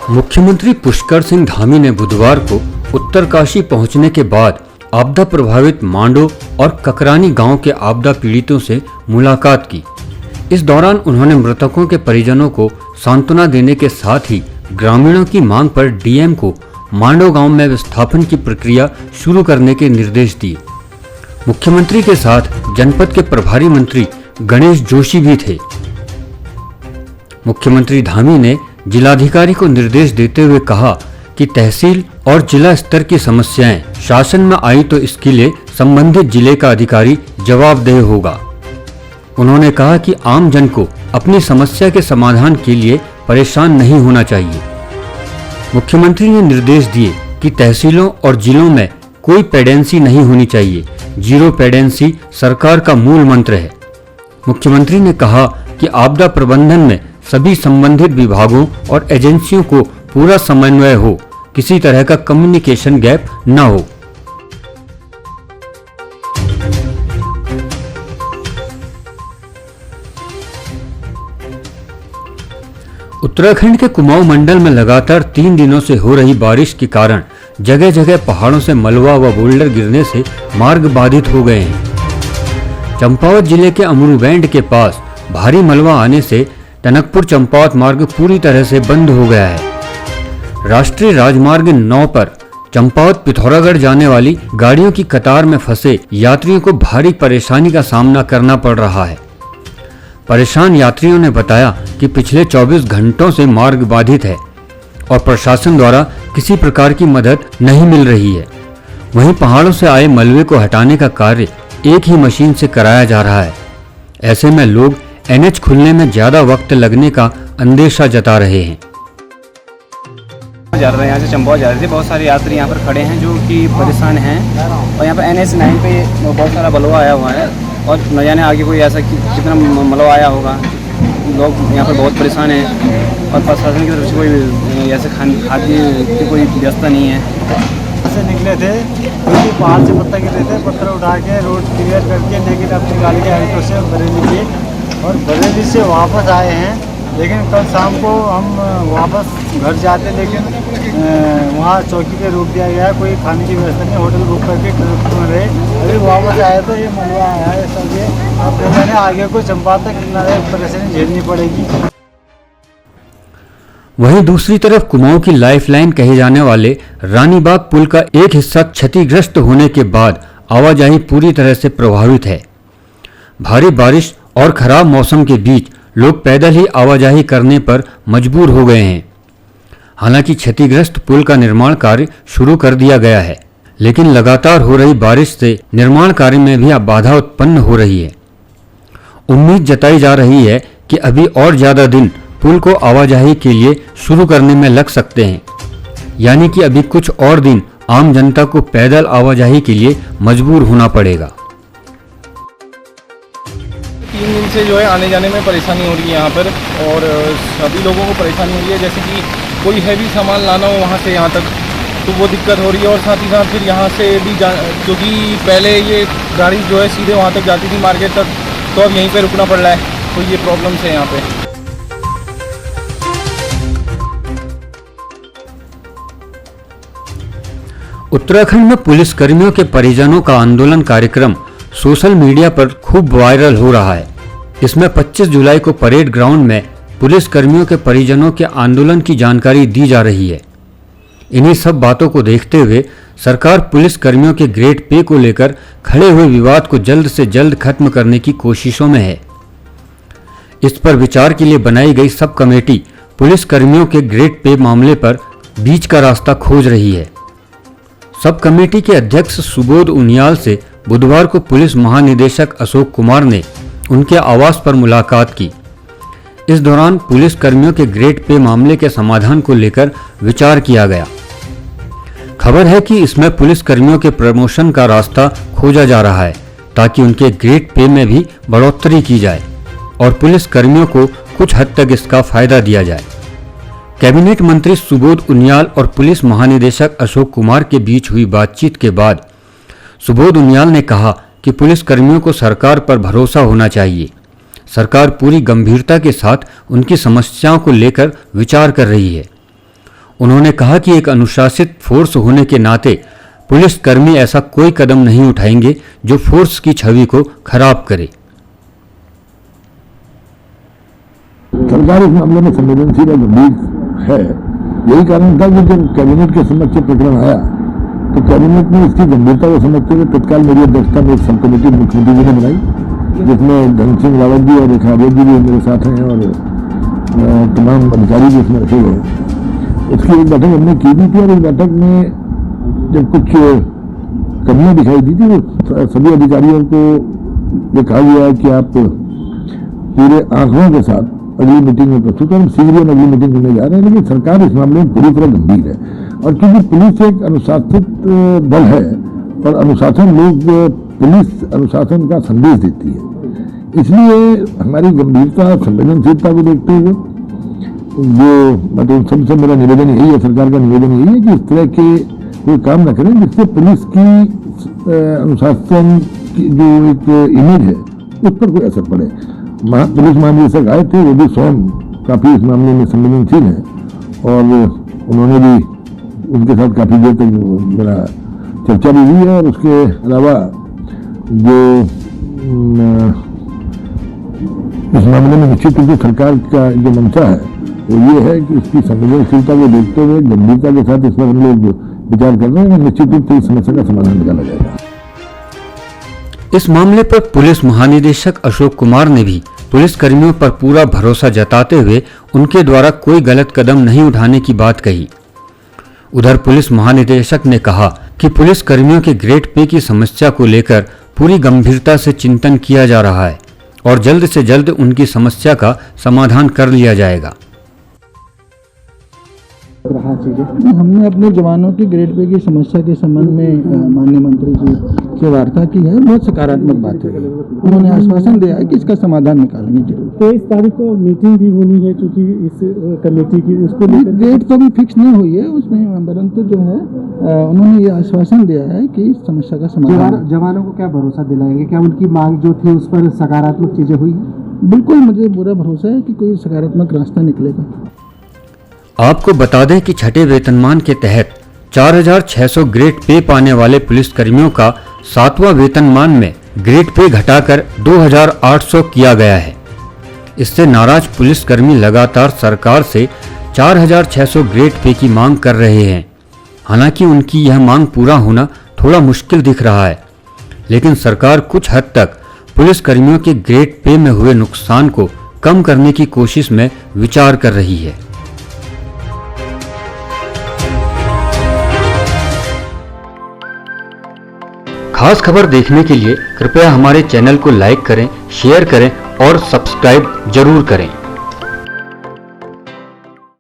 मुख्यमंत्री पुष्कर सिंह धामी ने बुधवार को उत्तरकाशी पहुंचने के बाद आपदा प्रभावित मांडो और ककरानी गांव के आपदा पीड़ितों से मुलाकात की। इस दौरान उन्होंने मृतकों के परिजनों को सांत्वना देने के साथ ही ग्रामीणों की मांग पर डीएम को मांडो गांव में विस्थापन की प्रक्रिया शुरू करने के निर्देश दिए। मुख्यमंत्री के साथ जनपद के प्रभारी मंत्री गणेश जोशी भी थे। मुख्यमंत्री धामी ने जिलाधिकारी को निर्देश देते हुए कहा कि तहसील और जिला स्तर की समस्याएं शासन में आई तो इसके लिए संबंधित जिले का अधिकारी जवाबदेह होगा। उन्होंने कहा कि आम जन को अपनी समस्या के समाधान के लिए परेशान नहीं होना चाहिए। मुख्यमंत्री ने निर्देश दिए कि तहसीलों और जिलों में कोई पेडेंसी नहीं होनी चाहिए। जीरो पेडेंसी सरकार का मूल मंत्र है। मुख्यमंत्री ने कहा कि आपदा प्रबंधन में सभी संबंधित विभागों और एजेंसियों को पूरा समन्वय हो, किसी तरह का कम्युनिकेशन गैप न हो। उत्तराखंड के कुमाऊं मंडल में लगातार 3 दिनों से हो रही बारिश के कारण जगह जगह पहाड़ों से मलबा व बोल्डर गिरने से मार्ग बाधित हो गए हैं। चंपावत जिले के अमरूबैंड के पास भारी मलबा आने से टनकपुर चंपावत मार्ग पूरी तरह से बंद हो गया है। राष्ट्रीय राजमार्ग 9 पर चंपावत पिथौरागढ़ जाने वाली गाड़ियों की कतार में फंसे यात्रियों को भारी परेशानी का सामना करना पड़ रहा है। परेशान यात्रियों ने बताया कि पिछले 24 घंटों से मार्ग बाधित है और प्रशासन द्वारा किसी प्रकार की मदद नहीं मिल रही है। वहीं पहाड़ों से आए मलबे को हटाने का कार्य एक ही मशीन से कराया जा रहा है। ऐसे में लोग एनएच खुलने में ज्यादा वक्त लगने का अंदेशा जता रहे हैं। जा रहे हैं यहाँ से चंपावत जा रहे थे। बहुत सारे यात्री यहाँ पर खड़े हैं जो कि परेशान हैं और यहाँ पर NH 9 पे बहुत सारा मलबा आया हुआ है और न जाने आगे कोई ऐसा कितना मलबा आया होगा। लोग यहाँ पर बहुत परेशान हैं और प्रशासन की तरफ से कोई ऐसे खाद्य की कोई व्यवस्था नहीं है। से निकले थे क्योंकि पहाड़ से पत्थर गिरे थे, पत्थर उठा के रोड क्लियर करके लेकिन अपनी गाड़ी के आगे से बरेली के और बरेली से वापस आए हैं। लेकिन कल शाम को हम वापस घर जाते लेकिन वहाँ चौकी पे रोक दिया गया। कोई खाने की व्यवस्था नहीं, होटल बुक करके ट्रैफिक में रहे। अभी वापस आए तो ये मलबा आया है सब ये। अब मैंने आगे को चंपावत तक परेशानी झेलनी पड़ेगी। वहीं दूसरी तरफ कुमाऊं की लाइफलाइन कहे जाने वाले रानीबाग पुल का एक हिस्सा क्षतिग्रस्त होने के बाद आवाजाही पूरी तरह से प्रभावित है। भारी बारिश और खराब मौसम के बीच लोग पैदल ही आवाजाही करने पर मजबूर हो गए हैं। हालांकि क्षतिग्रस्त पुल का निर्माण कार्य शुरू कर दिया गया है, लेकिन लगातार हो रही बारिश से निर्माण कार्य में भी बाधा उत्पन्न हो रही है। उम्मीद जताई जा रही है कि अभी और ज्यादा दिन पुल को आवाजाही के लिए शुरू करने में लग सकते हैं, यानी कि अभी कुछ और दिन आम जनता को पैदल आवाजाही के लिए मजबूर होना पड़ेगा। 3 दिन से जो है आने जाने में परेशानी हो रही है यहाँ पर और सभी लोगों को परेशानी हो रही है। जैसे कि कोई हैवी सामान लाना हो वहाँ से यहाँ तक तो वो दिक्कत हो रही है और साथ ही साथ फिर यहाँ से भी क्योंकि पहले ये गाड़ी जो है सीधे वहाँ तक जाती थी मार्केट तक, तो अब यहीं पे रुकना पड़ रहा है। तो ये प्रॉब्लम्स है यहाँ पे। उत्तराखंड में पुलिसकर्मियों के परिजनों का आंदोलन कार्यक्रम सोशल मीडिया पर खूब वायरल हो रहा है। इसमें 25 जुलाई को परेड ग्राउंड में पुलिसकर्मियों के परिजनों के आंदोलन की जानकारी दी जा रही है। इन्हीं सब बातों को देखते हुए सरकार पुलिसकर्मियों के ग्रेड पे को लेकर खड़े हुए विवाद को जल्द से जल्द खत्म करने की कोशिशों में है। इस पर विचार के लिए बनाई गई सब कमेटी पुलिसकर्मियों के ग्रेड पे मामले पर बीच का रास्ता खोज रही है। सब कमेटी के अध्यक्ष सुबोध उनियाल से बुधवार को पुलिस महानिदेशक अशोक कुमार ने उनके आवास पर मुलाकात की। इस दौरान पुलिस कर्मियों के ग्रेड पे मामले के समाधान को लेकर विचार किया गया। खबर है कि इसमें पुलिस कर्मियों के प्रमोशन का रास्ता खोजा जा रहा है ताकि उनके ग्रेड पे में भी बढ़ोतरी की जाए और पुलिस कर्मियों को कुछ हद तक इसका फायदा दिया जाए। कैबिनेट मंत्री सुबोध उनियाल और पुलिस महानिदेशक अशोक कुमार के बीच हुई बातचीत के बाद सुबोध उनियाल ने कहा कि पुलिस कर्मियों को सरकार पर भरोसा होना चाहिए। सरकार पूरी गंभीरता के साथ उनकी समस्याओं को लेकर विचार कर रही है। उन्होंने कहा कि एक अनुशासित फोर्स होने के नाते पुलिसकर्मी ऐसा कोई कदम नहीं उठाएंगे जो फोर्स की छवि को खराब करे। सरकार इस मामले में संवेदनशील और गंभीर है। यही कारण था कि जब कैबिनेट के समक्ष प्रकरण आया तो कैबिनेट ने इसकी गंभीरता को समझते हुए तत्काल मेरी अध्यक्षता में एक सब कमेटी मुख्यमंत्री जी ने बनाई, जिसमें धन सिंह रावत जी और रेखा आर्य जी भी मेरे साथ हैं और तमाम अधिकारी भी इसमें रखे गए। इसकी एक बैठक हमने की भी थी और इस बैठक में जब कुछ कमियां दिखाई दी थी वो सभी अधिकारियों को ये कहा गया कि आप पूरे आंकड़ों के साथ अगली मीटिंग में प्रस्तुत और शीघ्र अगली मीटिंग करने जा रहे हैं। लेकिन सरकार इस मामले में पूरी तरह गंभीर है और क्योंकि पुलिस एक अनुशासित बल है और अनुशासन लोग पुलिस अनुशासन का संदेश देती है, इसलिए हमारी गंभीरता संवेदनशीलता को देखते हुए जो मतलब सबसे मेरा निवेदन यही है, सरकार का निवेदन यही है कि इस तरह के कोई काम न करें जिससे पुलिस की अनुशासन की जो एक इमेज है उस पर कोई असर पड़े। पुलिस महानिदेशक आए थे, वो भी स्वयं काफ़ी इस मामले में संवेदनशील हैं और उन्होंने भी उनके साथ काफ़ी देर तक मेरा चर्चा भी हुई है। और उसके अलावा जो इस मामले में निश्चित रूप से सरकार का जो मंशा है वो ये है कि इसकी संवेदनशीलता को देखते हुए गंभीरता के साथ इस पर हम लोग विचार कर रहे हैं। निश्चित रूप से इस समस्या का समाधान निकाला जाएगा। इस मामले पर पुलिस महानिदेशक अशोक कुमार ने भी पुलिसकर्मियों पर पूरा भरोसा जताते हुए उनके द्वारा कोई गलत कदम नहीं उठाने की बात कही। उधर पुलिस महानिदेशक ने कहा कि पुलिसकर्मियों के ग्रेड पे की समस्या को लेकर पूरी गंभीरता से चिंतन किया जा रहा है और जल्द से जल्द उनकी समस्या का समाधान कर लिया जाएगा। हमने अपने जवानों की ग्रेड पे की समस्या के संबंध में माननीय मंत्री जी से वार्ता की है। बहुत सकारात्मक बात है। उन्होंने आश्वासन दिया है कि इसका समाधान निकालेंगे जरूर। 23 तारीख को मीटिंग भी होनी है क्योंकि इस कमेटी की उसको डेट तो अभी फिक्स नहीं हुई है उसमें, परंतु जो है उन्होंने ये आश्वासन दिया है कि इस समस्या का समाधान। जवानों को क्या भरोसा दिलाएंगे, क्या उनकी मांग जो थी उस पर सकारात्मक चीजें हुई? बिल्कुल, मुझे पूरा भरोसा है कि कोई सकारात्मक रास्ता निकलेगा। आपको बता दें कि छठे वेतनमान के तहत 4,600 ग्रेड पे पाने वाले पुलिसकर्मियों का 7वां वेतनमान में ग्रेड पे घटाकर 2,800 किया गया है। इससे नाराज पुलिसकर्मी लगातार सरकार से 4,600 ग्रेड पे की मांग कर रहे हैं। हालांकि उनकी यह मांग पूरा होना थोड़ा मुश्किल दिख रहा है, लेकिन सरकार कुछ हद तक पुलिसकर्मियों के ग्रेड पे में हुए नुकसान को कम करने की कोशिश में विचार कर रही है। खास खबर देखने के लिए कृपया हमारे चैनल को लाइक करें, शेयर करें और सब्सक्राइब जरूर करें।